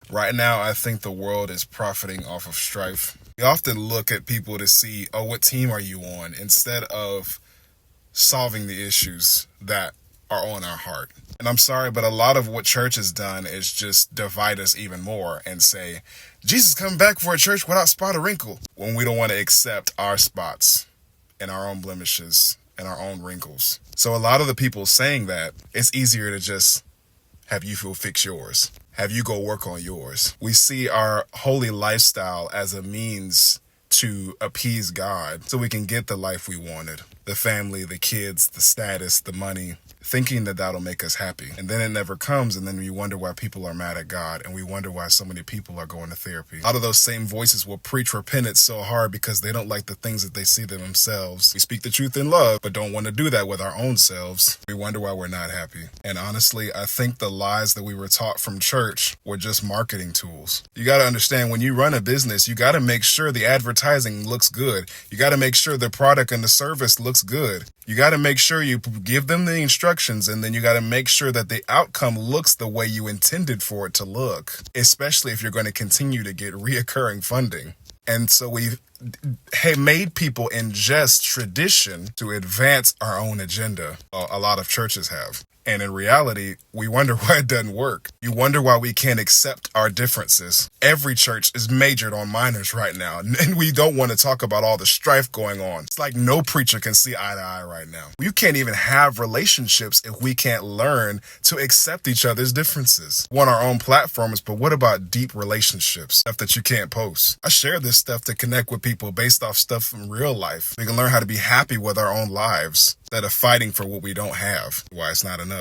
Right now, I think the world is profiting off of strife. We often look at people to see, oh, what team are you on, instead of solving the issues that are on our heart. And I'm sorry, but a lot of what church has done is just divide us even more and say, Jesus coming back for a church without spot or wrinkle, when we don't want to accept our spots and our own blemishes and our own wrinkles. So a lot of the people saying that, it's easier to just have you fix yours. Have you go work on yours. We see our holy lifestyle as a means to appease God so we can get the life we wanted. The family, the kids, the status, the money, thinking that that'll make us happy. And then it never comes, and then we wonder why people are mad at God, and we wonder why so many people are going to therapy. A lot of those same voices will preach repentance so hard because they don't like the things that they see themselves. We speak the truth in love, but don't want to do that with our own selves. We wonder why we're not happy. And honestly, I think the lies that we were taught from church were just marketing tools. You got to understand, when you run a business, you got to make sure the advertising looks good. You got to make sure the product and the service looks good. You got to make sure you give them the instructions, and then you got to make sure that the outcome looks the way you intended for it to look, especially if you're going to continue to get reoccurring funding. And so we've made people ingest tradition to advance our own agenda. A lot of churches have. And in reality, we wonder why it doesn't work. You wonder why we can't accept our differences. Every church is majored on minors right now, and we don't want to talk about all the strife going on. It's like no preacher can see eye to eye right now. You can't even have relationships if we can't learn to accept each other's differences. We want our own platforms, but what about deep relationships? Stuff that you can't post. I share this stuff to connect with people based off stuff from real life. We can learn how to be happy with our own lives instead of fighting for what we don't have. Why it's not enough.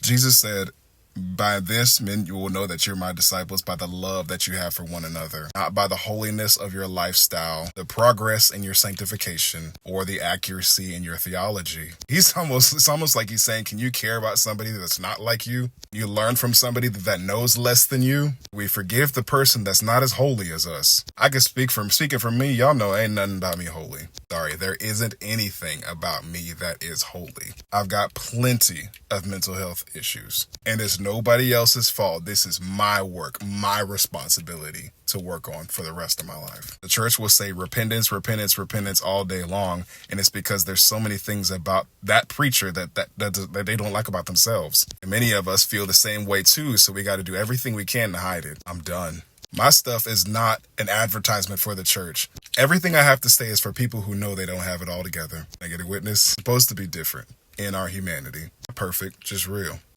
Jesus said, by this men you will know that you're my disciples, by the love that you have for one another, not by the holiness of your lifestyle, the progress in your sanctification, or the accuracy in your theology. It's almost like he's saying, can you care about somebody that's not like you? You learn from somebody that knows less than you? We forgive the person that's not as holy as us. I can speaking from me, y'all know ain't nothing about me holy. Sorry, there isn't anything about me that is holy. I've got plenty of mental health issues, and it's nobody else's fault. This is my work, my responsibility to work on for the rest of my life. The church will say repentance, repentance, repentance all day long, and it's because there's so many things about that preacher that they don't like about themselves. And many of us feel the same way too, so we got to do everything we can to hide it. I'm done. My stuff is not an advertisement for the church. Everything I have to say is for people who know they don't have it all together. I get a witness. It's supposed to be different in our humanity. Not perfect, just real.